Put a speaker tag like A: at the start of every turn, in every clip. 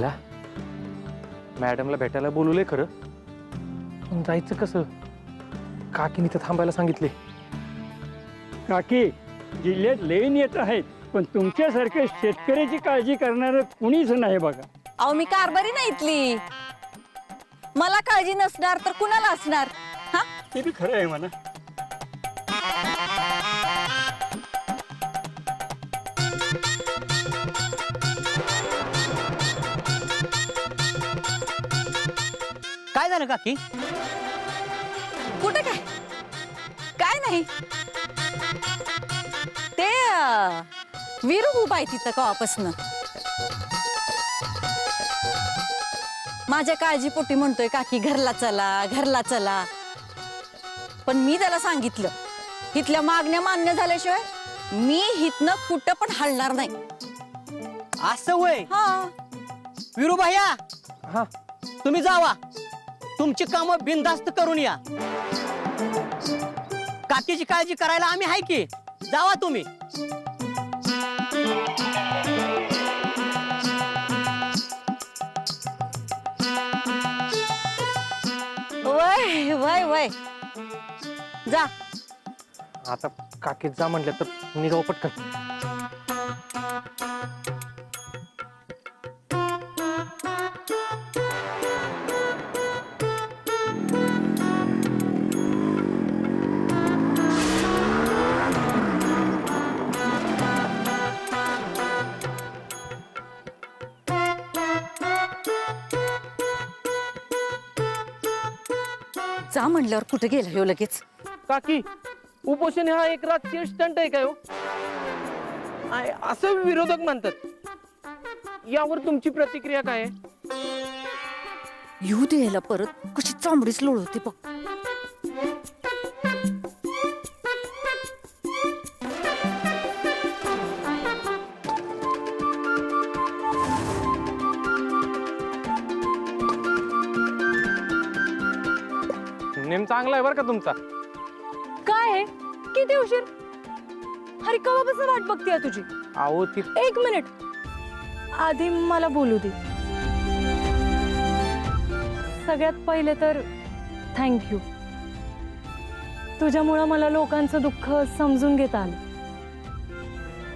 A: आयला मॅडमला भेटायला बोलवलंय खरं, पण जायचं कसं? काकीने तर थांबायला सांगितले.
B: काकी, जिल्ह्यात लेन येत आहेत, पण तुमच्यासारखे शेतकऱ्याची काळजी करणारं कुणीच नाही बघा.
C: अहो मी कारभारी नाही इथली, मला काळजी नसणार तर कुणाला असणार? हा
B: ते बी खरं आहे म्हणा.
D: काय झालं काकी?
C: कुठे काय काय नाही, ते विरू उभा आहे तिथं कवापासनं. माझ्या काळजीपोटी म्हणतोय काकी घरला चला घरला चला, पण मी त्याला सांगितलं इथल्या मागण्या मान्य झाल्याशिवाय मी हितनं कुठं पण हलणार नाही.
D: असं होय?
C: हा
D: विरू भैया,
A: हा
D: तुम्ही जावा, तुमची कामं बिनधास्त करून या. काकीची काळजी करायला आम्ही आहे की, जावा तुम्ही.
C: वय वय वय जा.
A: आता काकीत जा म्हणल्या तर निघाव पटकन.
C: जा म्हणल्यावर कुठे गेला ह्यो लगेच?
A: काकी, उपोषण हा एक राजकीय स्टंट आहे काय हो? असं विरोधक म्हणतात, यावर तुमची प्रतिक्रिया काय आहे?
C: येऊ दे याला परत, कशी चांबडीच लोळ होते बघ.
A: नेम चांगला आहे बरं का तुमचा.
E: काय आहे? किती उशीर? अरे कवापासून वाट बघतीये तुझी.
A: अहो ती
E: एक मिनिट, आधी मला बोलू दे. सगळ्यात पहिले तर थँक्यू. तुझ्यामुळं मला लोकांचं दुःख समजून घेता आलं.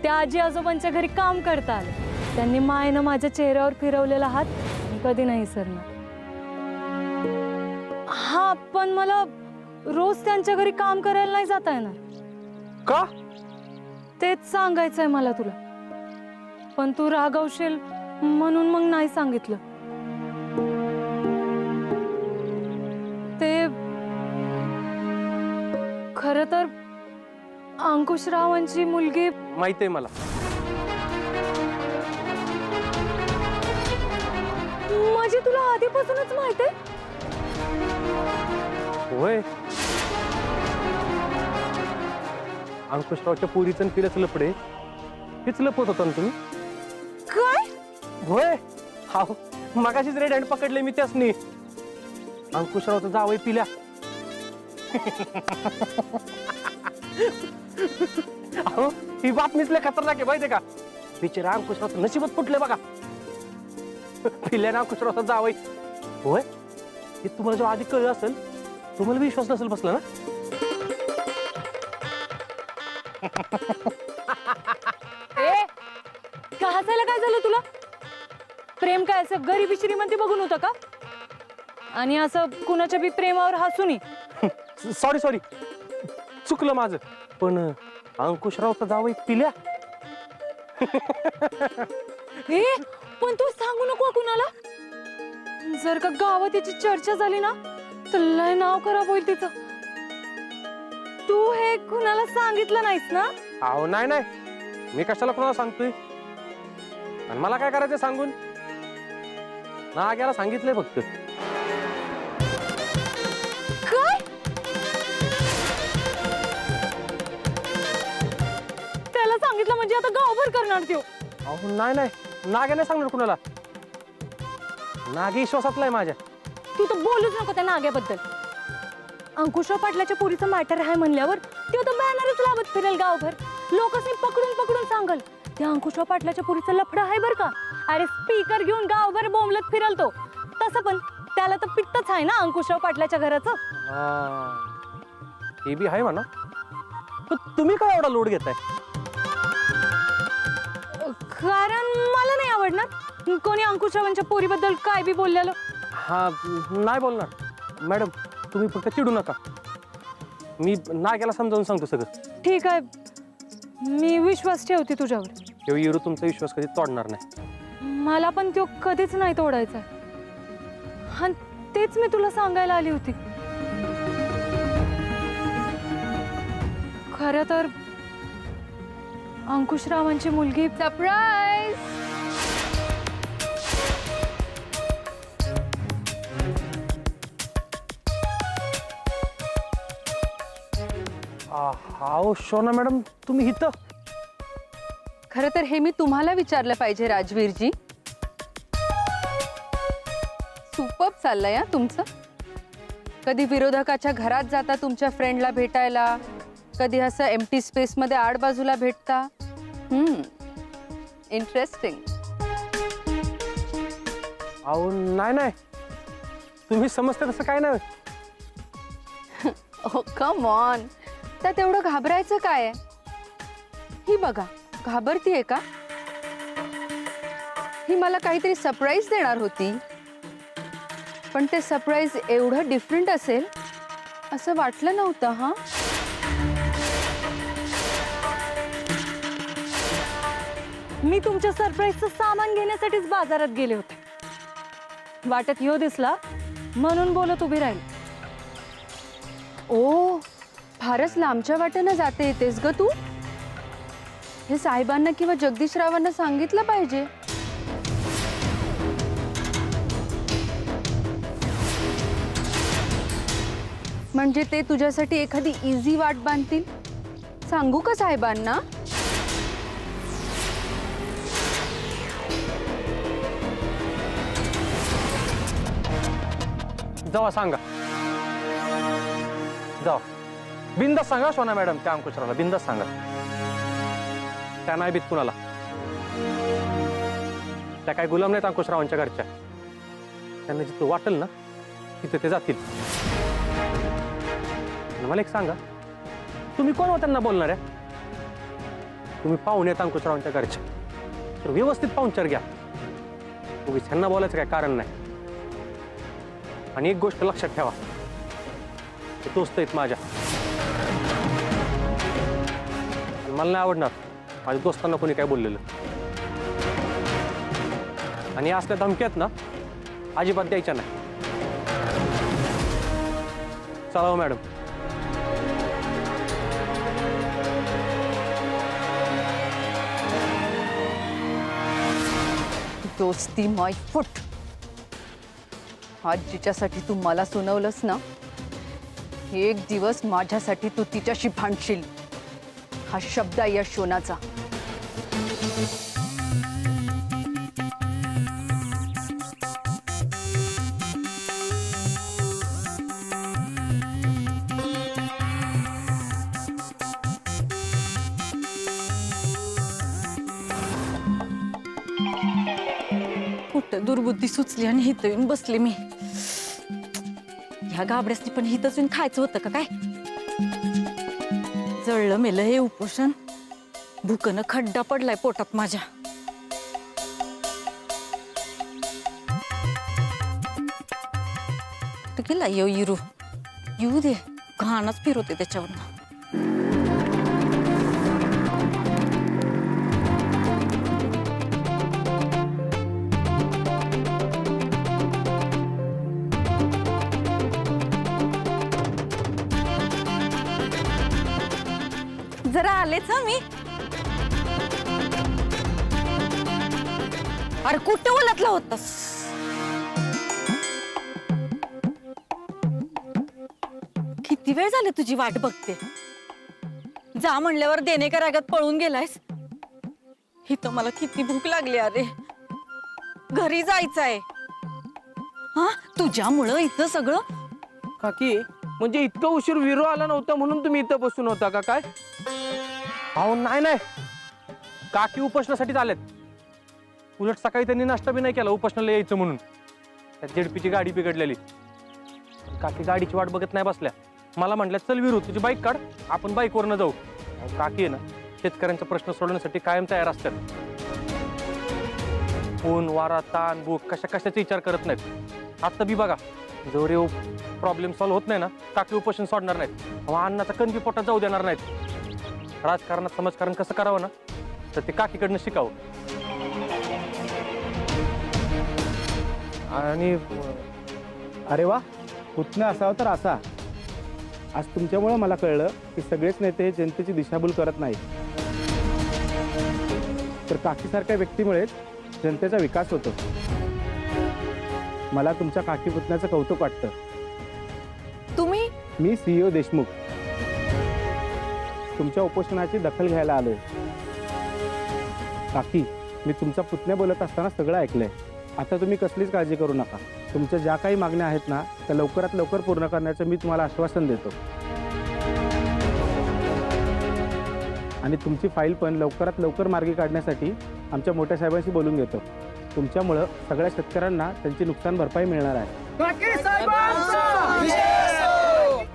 E: त्या आजी आजोबांच्या घरी काम करता आलं. त्यांनी मायेनं माझ्या चेहऱ्यावर फिरवलेला हात मी कधी नाही विसरणार. हा, पण मला रोज त्यांच्या घरी काम करायला नाही जाता येणार.
A: का?
E: तेच सांगायचंय मला तुला, पण तू रागवशील म्हणून मग नाही सांगितलं. ते खरं तर अंकुशरावांची मुलगी.
A: माहित आहे मला.
E: म्हणजे तुला आधीपासूनच माहित आहे?
A: होय, अंकुशरावच्या पोरीचं पिल्याचं लपडे हेच लपवत होता ना तुम्ही?
E: काय?
A: होय, हा मगाशीच रेड हँड पकडले मी त्यासनी. अंकुशरावचं जावई पिल्या. अहो ही बातमीच लय खतरनाक आहे माहितीये का? बिचारा अंकुशरावचं नशीबच फुटले बघा. पिल्याने अंकुशरावचा जावई. होय, हे तुम्हाला जेव्हा आधी कळलं असेल तुम्हाला विश्वास नसेल बसला ना?
E: का हसायला काय झालं तुला? प्रेम काय असं गरिबी श्रीमंती बघून होतं का? आणि असं कुणाच्या बी प्रेमावर हसून.
A: सॉरी सॉरी, चुकलं माझं. पण अंकुशरावचा जावई पिल्या.
E: पण तू सांगू नको कुणाला. जर का गावात याची चर्चा झाली ना तर लय नाव खराब होईल तिचं. तू हे कुणाला सांगितलं नाहीस ना?
A: अहो नाही नाही, मी कशाला कोणाला सांगतोय? आणि मला काय करायचं सांगून? नाग्याला सांगितलंय फक्त.
E: काय? त्याला सांगितलं म्हणजे आता गावभर करणार त्यो.
A: अहो नाही नाही, नाग्या नाही सांगणार कुणाला. नागे विश्वासातला आहे माझ्या.
E: तू तर बोलूच नको त्या नाग्याबद्दल. अंकुशराव पाटलाच्या पोरीचं मॅटर आहे म्हणल्यावर तो तर बॅनरच लावत फिरेल गावभर. लोकांनी पकडून पकडून सांगल त्या अंकुशराव पाटलाच्या पुरीचं लफडं आहे बरं का. अरे स्पीकर घेऊन गावभर बोंबलत फिरल तो. तसं पण त्याला तर पित्तच आहे ना अंकुशराव पाटलाच्या घराचं.
A: हे बी आहे म्हणा. पण तुम्ही काय एवढा लोड घेताय?
E: कारण मला नाही आवडणार कोणी अंकुशरावांच्या पोरीबद्दल काय बी बोललेलं.
A: हा नाही बोलणार मॅडम, तुम्ही फक्त चिडू नका. मी नाग्याला समजावून सांगतो सगळं.
E: ठीक आहे, मी विश्वास ठेवते तुझ्यावर.
A: ह्यो इरू तुमचा विश्वास कधी तोडणार नाही.
E: मला पण तो कधीच नाही तोडायचा. आणि तेच मी तुला सांगायला आली होती. खरं तर अंकुशरावांची मुलगी सरप्राईज.
A: हाओ शोना मॅडम, तुम्ही इथं?
F: खरं तर हे मी तुम्हाला विचारलं पाहिजे राजवीरजी. सुपर्ब चाललंय हा तुमचं. कधी विरोधकाच्या घरात जाता तुमच्या फ्रेंडला भेटायला, कधी असं एम्प्टी स्पेसमध्ये आडबाजूला भेटता. इंटरेस्टिंग.
A: अहो नाही, तुम्ही समजता तसं काय नाही.
F: ओ कम ऑन, त्यात एवढं घाबरायचं काय आहे? ही बघा, घाबरतीये का? ही मला काहीतरी सरप्राईज देणार होती, पण ते सरप्राईज एवढं डिफरंट असेल असं वाटलं नव्हतं. हा,
E: मी तुमच्या सरप्राईजचं सामान घेण्यासाठीच बाजारात गेले होते. वाटत ह्यो दिसला म्हणून बोलत उभी राहील.
F: ओ, फारच लांबच्या वाटेनं जाते येतेस ग तू. हे साहेबांना किंवा जगदीशरावांना सांगितलं पाहिजे. म्हणजे ते तुझ्यासाठी एखादी इझी वाट बांधतील. सांगू का साहेबांना?
A: जावा सांगा, जावा बिंदास सांगा शोना मॅडम. त्या अंकुशरावला बिंदास सांगा. त्या नाही बीत कुणाला. त्या काय गुलाम नाहीत अंकुशरावांच्या घरच्या. त्यांना जिथं वाटेल ना तिथे ते जातील. मला एक सांगा, तुम्ही कोण हो त्यांना बोलणार आहे? तुम्ही पाहुणे आहेत अंकुशरावांच्या घरच्या, तर व्यवस्थित पाहुणचार घ्या. उगीच त्यांना बोलायचं काय कारण नाही. आणि एक गोष्ट लक्षात ठेवा, ते दोस्त आहेत माझ्या. मला नाही आवडणार माझ्या दोस्तांना कोणी काय बोललेलं. आणि असल्या धमक्यात ना अजिबात द्यायच्या नाही. चला हो मॅडम.
F: दोस्ती माय फुट. आज जिच्यासाठी तू मला सुनावलंस ना, एक दिवस माझ्यासाठी तू तिच्याशी भांडशील. हा शब्द आहे या शोनाचा.
C: कुठं दुर्बुद्धी सुचली आणि हिथं येऊन बसले मी. ह्या गाबड्यासनी पण हिथंच येऊन खायचं होतं का काय? जळलं मेलं हे उपोषण. भुकनं खड्डा पडलाय पोटात माझ्या. गेला येऊ इरू. येऊ दे, घाणच फिरवते त्याच्यावर. जरा आलेच हा मी. अरे कुठं उलटला होतास? किती वेळ झाले तुझी वाट बघते. जा म्हणल्यावर देणेकर रागात पळून गेलायस. इथं मला किती भूक लागली. अरे घरी जायचंय. हा, तुझ्यामुळं इथं सगळं.
D: काकी, म्हणजे इतकं उशीर विरो आला नव्हता म्हणून तुम्ही इथं बसून होता का काय?
A: अहो नाही, काकी उपोषणासाठी आलेत. उलट सकाळी त्यांनी नाश्ता बी नाही केला उपोषणाला यायचं म्हणून. त्या जेडपीची गाडी बिघडलेली. काकी गाडीची वाट बघत नाही बसल्या. मला म्हटल्या चल विरू तुझी बाईक काढ, आपण बाईकवरनं जाऊ. काकी आहे ना शेतकऱ्यांचा प्रश्न सोडवण्यासाठी कायम तयार असतात. ऊन वारा ताण भूक कशाचा विचार करत नाहीत. आता बी बघा जोर प्रॉब्लेम सॉल्व्ह होत नाही ना काकी उपोषण सोडणार नाहीत. अन्नाचा कण बी पोटात जाऊ देणार नाहीत. राजकारणात समाजकारण कसं करावं ना तर ते काकीकडनं शिकावं. आणि
G: अरे वा, पुतण्या असावं तर असा. आज तुमच्यामुळं मला कळलं की सगळेच नेते जनतेची दिशाभूल करत नाहीत, तर काकीसारख्या व्यक्तीमुळेच जनतेचा विकास होतो. मला तुमच्या काकी पुतण्याचं कौतुक वाटतं.
C: तुम्ही
G: मी CEO देशमुख तुमच्या उपोषणाची दखल घ्यायला आलोय. काकी, मी तुमचा पुतण्या बोलत असताना सगळं ऐकलंय. आता तुम्ही कसलीच काळजी करू नका. तुमच्या ज्या काही मागण्या आहेत ना त्या लवकरात लवकर पूर्ण करण्याचं मी तुम्हाला आश्वासन देतो. आणि तुमची फाईल पण लवकरात लवकर मार्गी काढण्यासाठी आमच्या मोठ्या साहेबांशी बोलून घेतो. तुमच्यामुळं सगळ्या शेतकऱ्यांना त्यांची नुकसान भरपाई मिळणार आहे.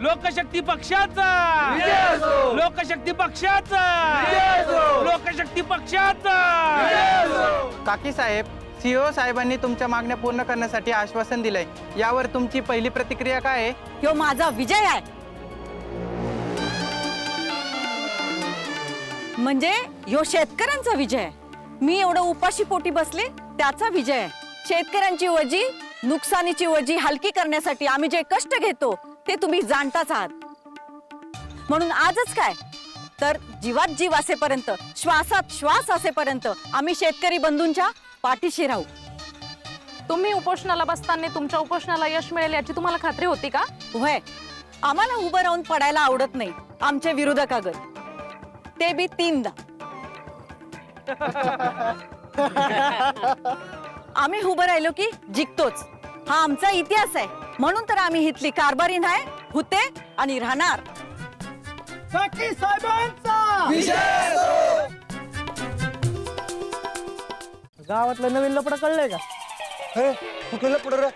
A: लोकशक्ती पक्षाचा, लोकशक्ती पक्षाचा, लोकशक्ती पक्षाचा.
D: काकी साहेब, CEO साहेबांनी तुमच्या मागण्या पूर्ण करण्यासाठी आश्वासन दिलंय. यावर तुमची पहिली प्रतिक्रिया काय आहे?
C: ह्यो माझा विजय आहे. म्हणजे ह्यो शेतकऱ्यांचा विजय आहे. मी एवढं उपाशी पोटी बसले त्याचा विजय आहे. शेतकऱ्यांची वजी, नुकसानीची वजी हलकी करण्यासाठी आम्ही जे कष्ट घेतो ते तुम्ही जाणताच आहात. म्हणून आजच काय तर जीवात जीव असेपर्यंत, श्वासात श्वास असेपर्यंत आम्ही शेतकरी बंधूंच्या पाठीशी राहू.
E: तुम्ही उपोषणाला बसताना तुमच्या उपोषणाला यश मिळेल याची तुम्हाला खात्री होती का?
C: होय, आम्हाला उभं राहून पडायला आवडत नाही आमच्या विरोधकागत, ते बी 3दा. आम्ही उभं राहिलो की जिंकतोच, हा आमचा इतिहास आहे. म्हणून तर आम्ही इथली कारभारी नाही, होते आणि राहणार.
A: गावातलं नवीन लपडं कळलंय का?
G: कुठलं लपडं?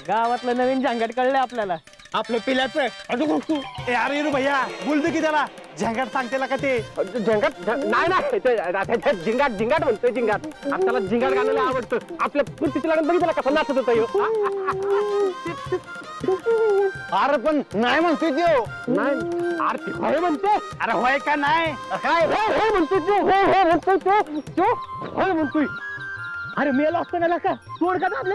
A: गावातलं नवीन झंगाट कळलंय आपल्याला.
G: आपलं पिल्याचं. अरे येरू भैया, बोल दे की त्याला. झंगाट सांगते का ते?
A: झंगाट नाही झिंगाट झिंगाट म्हणतोय. झिंगाट आपल्याला झिंगाट गाण्याला आवडतं. आपल्या पुरतीची लग्न बघितलं कसं नाचत होतं ह्यो.
G: अरे पण नाही म्हणतोय त्यो.
A: नाही आरती होय म्हणते.
G: अरे होय का नाही?
A: काय होय होय म्हणतोय तो. होय होय म्हणतोय तो. होय म्हणतोय. अरे मेला असतं ना का तोड का दाबले.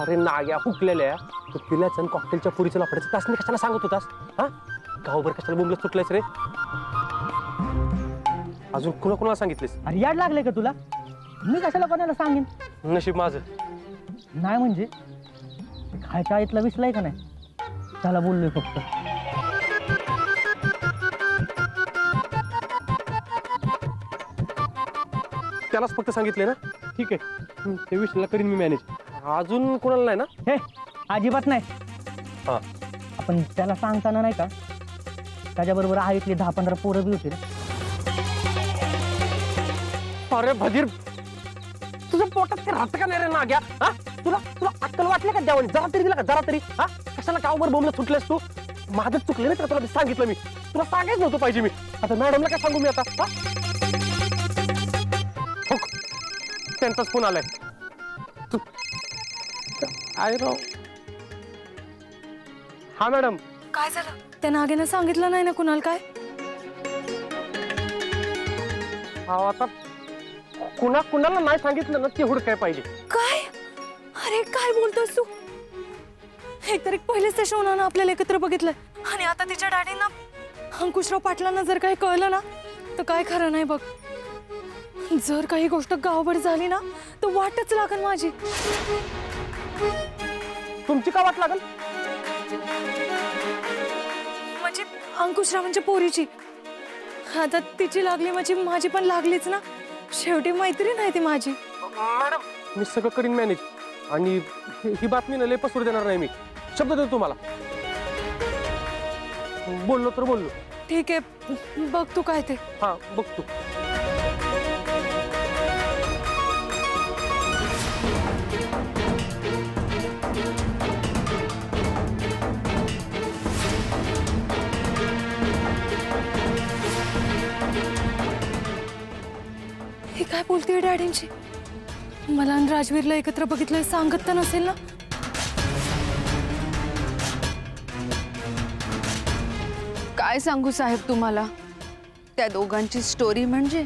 A: अरे नाग्या हुकलेल्या तू पिल्याचं कॉकटेलच्या पुरीचं लफड्याचं तासने कशाला सांगत होतास? हा गावभर कशाला बोंबलत सुटलायस रे? अजून कुणाला सांगितलेस?
H: अरे याड लागले का तुला? मी कशाला कोणाला सांगेन?
A: नशीब माझं
H: नाही म्हणजे खायच्या आईतला विसलाय का नाही त्याला बोललोय फक्त.
A: त्यालाच फक्त सांगितले ना? ठीक आहे, ते विषयाला करीन मी मॅनेज. अजून कोणाला नाही ना?
H: हे अजिबात नाही.
A: हा
H: आपण त्याला सांगताना नाही का त्याच्याबरोबर आईतली 10-15 पोरं बी होती रे.
A: अरे भदीर, तुझं पोटात ते राहतं का नाही रे नाग्या? हा तुला तुला अक्कल वाटलं का द्यावं? जरा तरी दिला का? जरा तरी. हा कशाला गावभर बोंबलं सुटलेस तू? माझं चुकलं नाही तर तुला सांगितलं मी. तुला सांगायच नव्हतं पाहिजे मी. आता मॅडमला काय सांगू मी आता? हा त्यांचाच फोन आलाय. हा मॅडम.
E: काय झालं? त्या नागेनं सांगितलं नाही ना कुणाला काय?
A: आता कुणाला नाही सांगितलं ना तेवढं काय पाहिजे?
E: काय? अरे काय बोलतोस तू? एकतर एक पहिलेच त्या शोनानं आपल्याला एकत्र बघितलंय आणि आता तिच्या डॅडींना अंकुशराव पाटलांना जर काही कळलं ना तर काय खरं नाही बघ. जर काही गोष्ट गावभर झाली ना तर वाटच लागल माझी.
A: तुमची का वाट लागल?
E: म्हणजे अंकुशरावांच्या पोरीची. आता तिची लागली माझी पण लागलीच ना. शेवटी मैत्रीण आहे ती माझी.
A: मॅडम मी सगळं करीन मॅनेज. आणि ही बातमी न लय पसरू देणार नाही मी. शब्द देतो तुम्हाला. बोललो तर बोललो.
E: ठीक आहे, बघ तू काय ते.
A: हा बघ तू.
E: बोलतेय डॅडींची? मला आणि राजवीरला एकत्र बघितलंय सांगत तर नसेल ना?
F: काय सांगू साहेब तुम्हाला, त्या दोघांची स्टोरी म्हणजे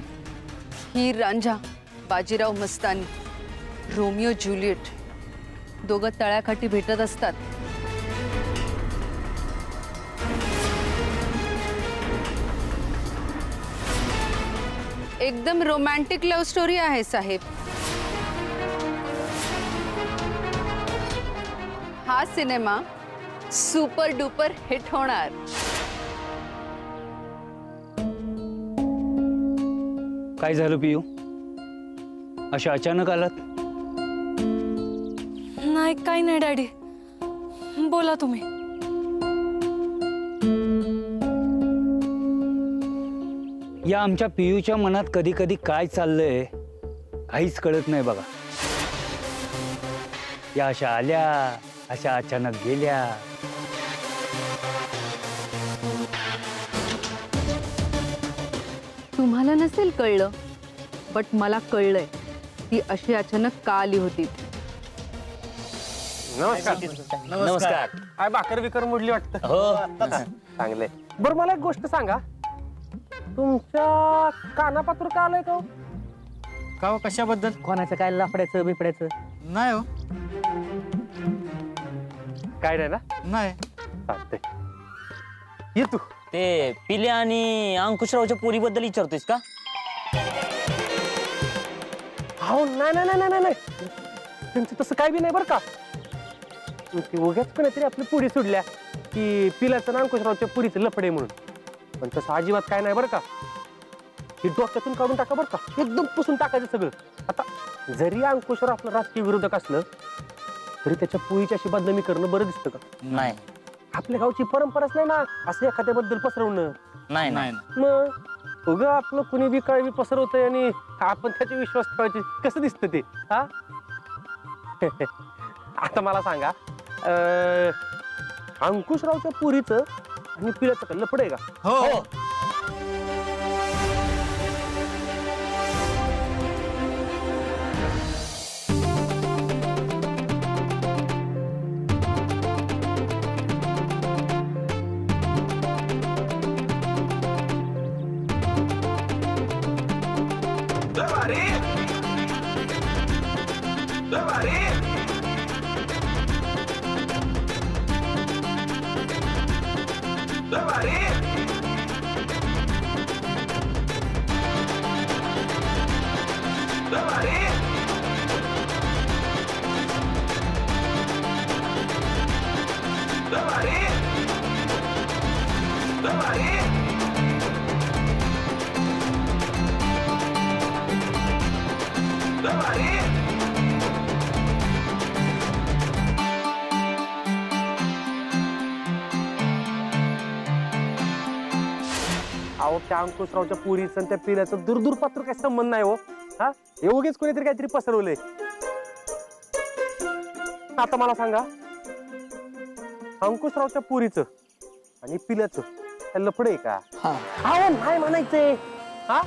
F: हीर रांझा, बाजीराव मस्तानी, रोमिओ ज्युलियट. दोघं तळ्याकाठी भेटत असतात. एकदम रोमॅन्टिक लव्ह स्टोरी आहे साहेब. हा सिनेमा सुपर डुपर हिट होणार.
I: काय झालं पियू, अशा अचानक आलात?
E: नाही, काही नाही डॅडी, बोला तुम्ही.
I: या आमच्या पियूच्या मनात कधी कधी काय चाललंय काहीच कळत नाही बघा. या अशा आल्या, अशा अचानक गेल्या.
F: तुम्हाला नसेल कळलं, बट मला कळलंय ती अशी अचानक का आली होती.
A: नमस्कार.
H: नमस्कार.
A: काय भाकर बिकर मुडली वाटतं?
H: हो.
A: चांगलंय. बरं मला एक गोष्ट सांगा, तुमच्या कानापात्र का आलंय का?
D: का हो, कशाबद्दल?
H: कोणाचं काय लफड्याचं बिपड्याचं?
D: नाही हो,
A: काय नाही ना?
D: नाही.
A: चालतंय, ये तू.
H: ते पिल्या आणि अंकुशरावच्या पोरीबद्दल विचारतोयस का?
A: हो, नाही नाही नाही नाही नाही, त्यांचं तसं काय बी नाही बरं का. ती उगाच पण तरी आपली पुढे सोडल्या की पिलाचं ना अंकुशरावच्या पुरीचं लफडे म्हणून. पण तसं अजिबात काय नाही बरं का. ही डोक्यातून काढून टाका बरं का, एकदम पुसून टाकायचं सगळं. आता जरी अंकुशराव आपलं राजकीय विरोधक असलं तरी त्याच्या पुरीची अशी बदनामी करणं बरं दिसतं का?
H: नाही
A: आपल्या गावची परंपराच नाही ना असं एखाद्याबद्दल पसरवणं.
H: नाही नाही.
A: मग उगा आपलं कुणी बी काय बी पसरवतंय आणि आपण त्याचे विश्वास ठेवायचे, कसं दिसतं ते? हा आता मला सांगा, अंकुशरावच्या पुरीचं आणि पिल्याचं लफड आहे का?
D: हो.
A: अहो, त्या अंकुशरावच्या पुरीचं आणि त्या पिल्याचं दूर पात्र काही संबंध नाही हो. हा, एवढेच कोणीतरी काहीतरी पसरवलंय. आता मला सांगा, अंकुशरावच्या पुरीचं आणि पिल्याचं लफड आहे का? अहो नाही म्हणायचंय. हा,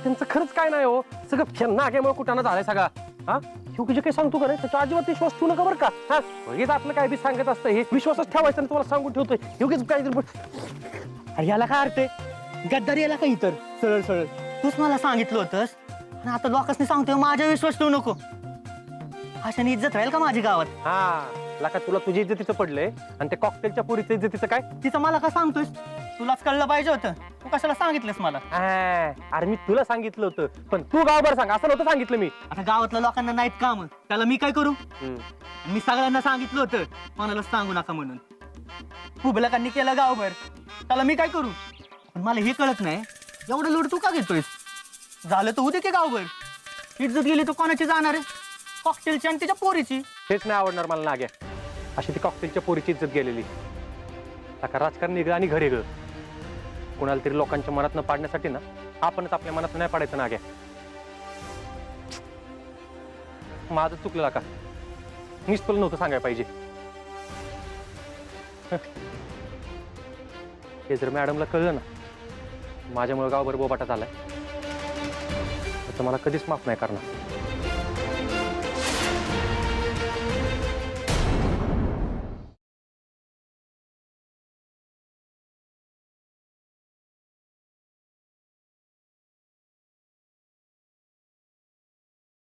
A: त्यांचं खरंच काय नाही हो, सगळं नाग्यामुळे कुठानं झालंय सगळा. हा, शेवटी जे काही सांगतो का नाही त्याच्या अजिबात विश्वास ठेवू नका बरं का. हा, हेच आपलं काय बी सांगत असतं, हे विश्वासच ठेवायचं आणि तुम्हाला सांगून ठेवतोय. योग्यच काहीतरी
H: याला काय अर्थ आहे? गद्दारी याला काही तर सरळ सरळ तूच मला सांगितलं होतंस आणि आता लोकांनी सांगतोय माझा विश्वास ठेवू नको. अशाने इज्जत राहील का माझी गावात?
A: हा, लका तुला तुझी इज्जतीचं पडलंय आणि त्या कॉकटेलच्या पुरीचं इज्जतीचं काय?
H: तिचं मला का सांगतोयस? तुलाच कळलं पाहिजे होतं, तू कशाला सांगितलंस मला?
A: अरे मी तुला सांगितलं होतं, पण तू गावभर सांग असं नव्हतं सांगितलं मी.
H: आता गावातल्या लोकांना नाहीत काम, त्याला मी काय करू? मी सगळ्यांना सांगितलं होतं कोणाला सांगू नका म्हणून. हुबलकांनी केलं गावभर, त्याला मी काय करू? पण मला हे कळत नाही, एवढं लोड तू का घेतोयस? झालं तर उद्या की गावभर इज्जत गेली तर कोणाची जाणार आहे? कॉकटेलची आणि तिच्या पोरीची.
A: हेच नाही आवडणार मला नाग्या, अशी ती कॉकटेलच्या पोरीची इज्जत गेलेली. आता राजकारण वेगळं आणि घर वेगळं. कोणाला तरी लोकांच्या मनात न पाडण्यासाठी ना आपणच आपल्या मनात नाही पाडायचं नाग्या. माझं चुकलं का? मीच तुला नव्हतं सांगायला पाहिजे. हे जर मॅडमला कळलं ना माझ्यामुळे गावभर बोबाटा झालाय, मला कधीच माफ नाही करणार.